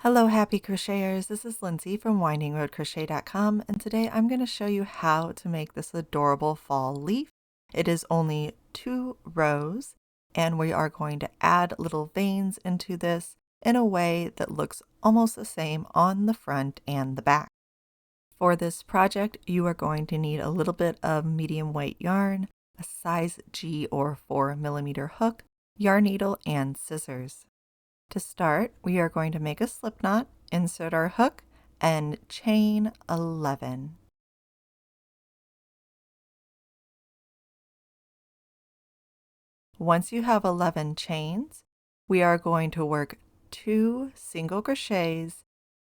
Hello, happy crocheters. This is Lindsay from windingroadcrochet.com, and today I'm going to show you how to make this adorable fall leaf. It is only 2 rows, and we are going to add little veins into this in a way that looks almost the same on the front and the back. For this project, you are going to need a little bit of medium weight yarn, a size G or 4mm hook, yarn needle, and scissors. To start, we are going to make a slip knot, insert our hook, and chain 11. Once you have 11 chains, we are going to work 2 single crochets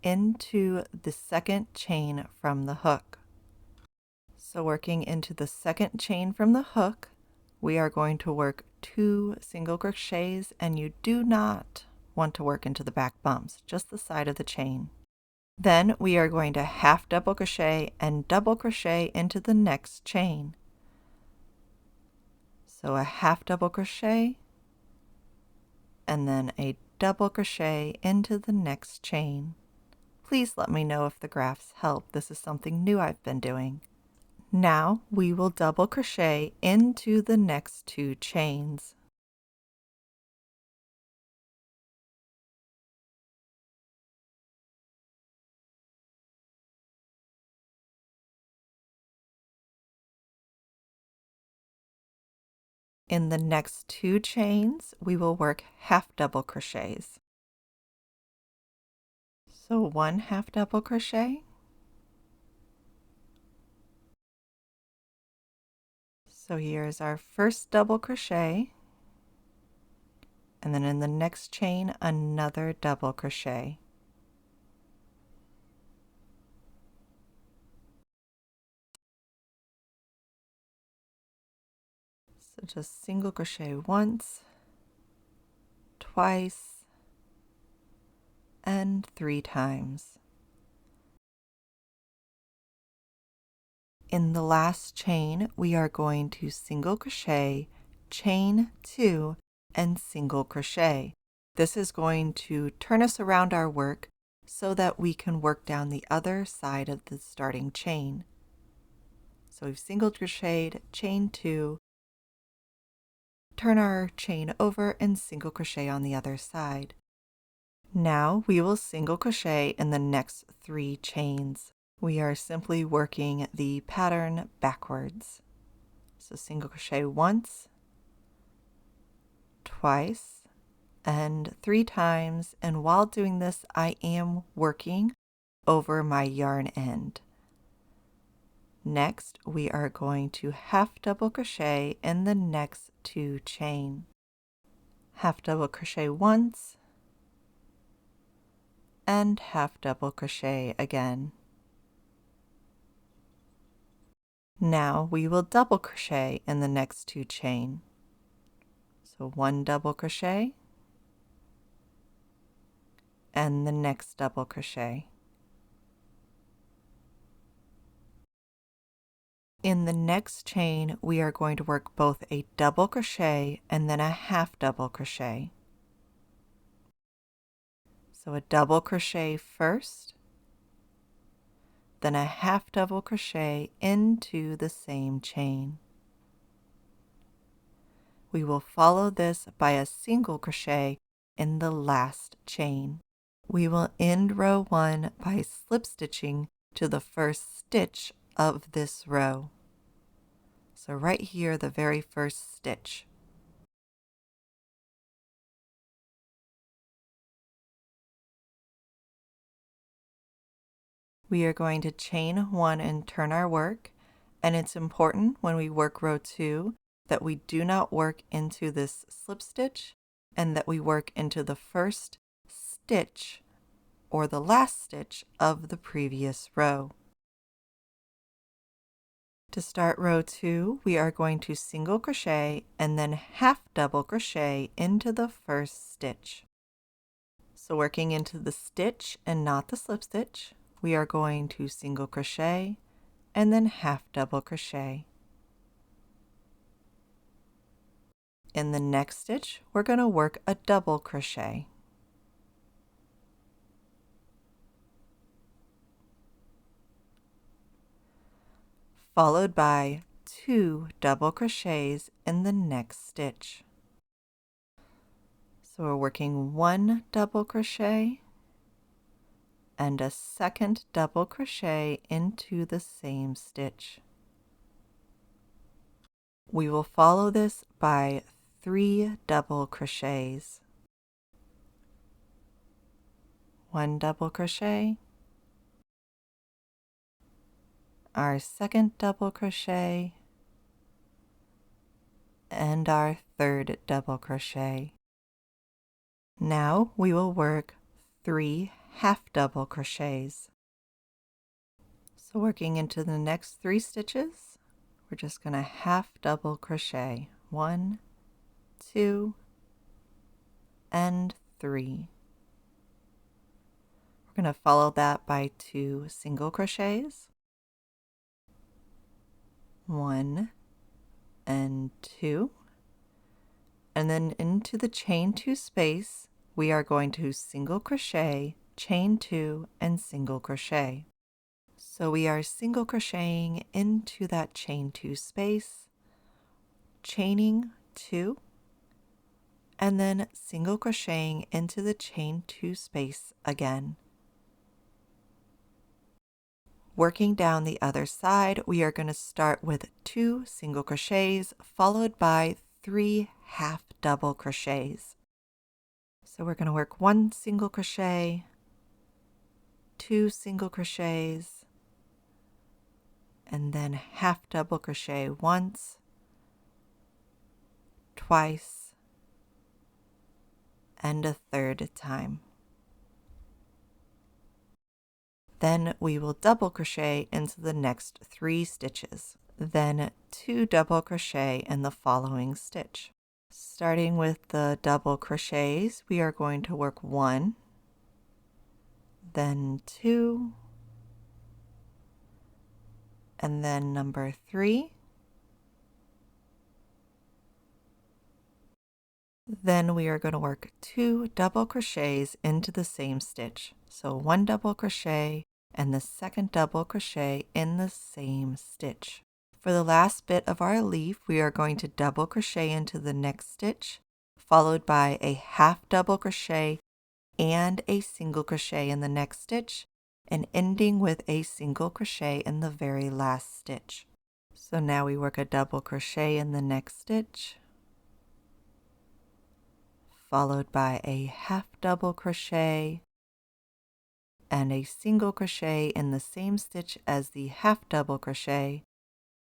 into the second chain from the hook. So working into the second chain from the hook, we are going to work 2 single crochets, and you do not want to work into the back bumps, just the side of the chain. Then we are going to half double crochet and double crochet into the next chain. So a half double crochet and then a double crochet into the next chain. Please let me know if the graphs help. This is something new I've been doing. Now we will double crochet into the next 2 chains. In the next 2 chains, we will work half double crochets. So 1 half double crochet, so here's our first double crochet, and then in the next chain, another double crochet. So just single crochet once, twice, and 3 times. In the last chain, we are going to single crochet, chain 2, and single crochet. This is going to turn us around our work so that we can work down the other side of the starting chain. So we've single crocheted, chain 2, turn our chain over and single crochet on the other side. Now we will single crochet in the next 3 chains. We are simply working the pattern backwards. So single crochet once, twice, and 3 times, and while doing this I am working over my yarn end. Next, we are going to half double crochet in the next 2 chain. Half double crochet once, and half double crochet again. Now we will double crochet in the next 2 chain. So 1 double crochet, and the next double crochet. In the next chain, we are going to work both a double crochet and then a half double crochet. So a double crochet first, then a half double crochet into the same chain. We will follow this by a single crochet in the last chain. We will end row 1 by slip stitching to the first stitch of this row. So right here, the very first stitch. We are going to chain 1 and turn our work, and it's important when we work row 2 that we do not work into this slip stitch and that we work into the first stitch or the last stitch of the previous row. To start row 2, we are going to single crochet and then half double crochet into the first stitch. So working into the stitch and not the slip stitch, we are going to single crochet and then half double crochet. In the next stitch, we're going to work a double crochet. followed by 2 double crochets in the next stitch. So we're working 1 double crochet and a second double crochet into the same stitch. We will follow this by 3 double crochets. 1 double crochet, our second double crochet, and our third double crochet. Now we will work 3 half double crochets. So working into the next 3 stitches, we're just going to half double crochet. 1, 2, and 3. We're going to follow that by 2 single crochets. 1 and 2. And then into the chain 2 space, we are going to single crochet, chain 2, and single crochet. So we are single crocheting into that chain 2 space, chaining 2, and then single crocheting into the chain 2 space again. Working down the other side, we are going to start with 2 single crochets followed by 3 half double crochets. So we're going to work 1 single crochet, 2 single crochets, and then half double crochet once, twice, and a third time. Then we will double crochet into the next 3 stitches, then 2 double crochet in the following stitch. Starting with the double crochets, we are going to work 1, then 2, and then number 3. Then we are going to work 2 double crochets into the same stitch. So 1 double crochet and the second double crochet in the same stitch. For the last bit of our leaf, we are going to double crochet into the next stitch, followed by a half double crochet and a single crochet in the next stitch, and ending with a single crochet in the very last stitch. So now we work a double crochet in the next stitch, followed by a half double crochet and a single crochet in the same stitch as the half double crochet,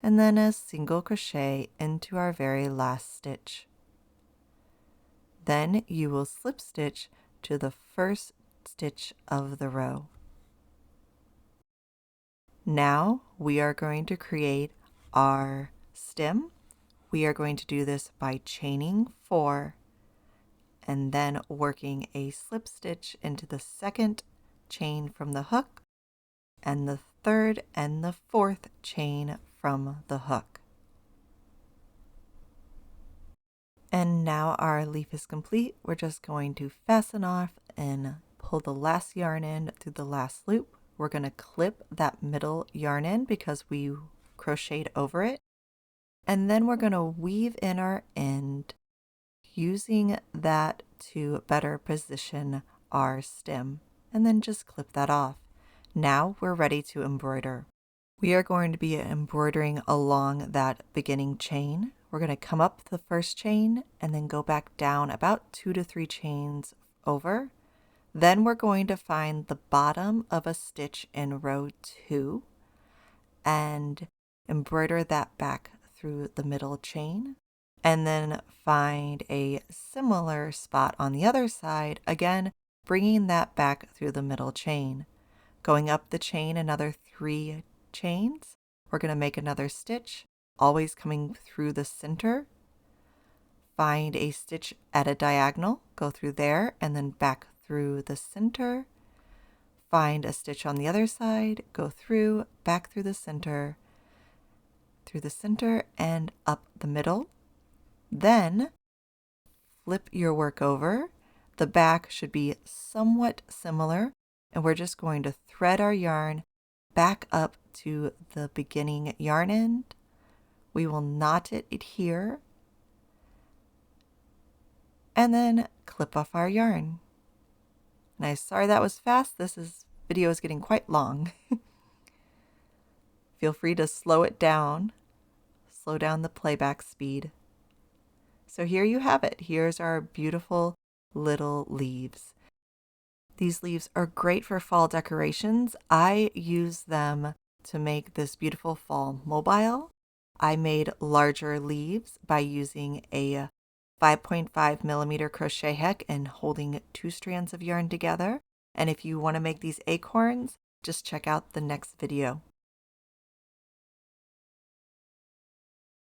and then a single crochet into our very last stitch. Then you will slip stitch to the first stitch of the row. Now we are going to create our stem. We are going to do this by chaining 4 and then working a slip stitch into the second chain from the hook and the third and the fourth chain from the hook. And now our leaf is complete. We're just going to fasten off and pull the last yarn in through the last loop. We're going to clip that middle yarn in because we crocheted over it. And then we're going to weave in our end using that to better position our stem, and then just clip that off. Now we're ready to embroider. We are going to be embroidering along that beginning chain. We're going to come up the first chain and then go back down about 2 to 3 chains over. Then we're going to find the bottom of a stitch in row 2 and embroider that back through the middle chain, and then find a similar spot on the other side, again bringing that back through the middle chain. Going up the chain another 3 chains, we're going to make another stitch, always coming through the center. Find a stitch at a diagonal, go through there and then back through the center. Find a stitch on the other side, go through, back through the center and up the middle. Then flip your work over. The back should be somewhat similar, and we're just going to thread our yarn back up to the beginning yarn end. We will knot it here and then clip off our yarn. And I'm sorry that was fast. Video is getting quite long. Feel free to slow it down. Slow down the playback speed. So here you have it. Here's our beautiful little leaves. These leaves are great for fall decorations. I use them to make this beautiful fall mobile. I made larger leaves by using a 5.5 millimeter crochet hook and holding 2 strands of yarn together. And if you want to make these acorns, just check out the next video.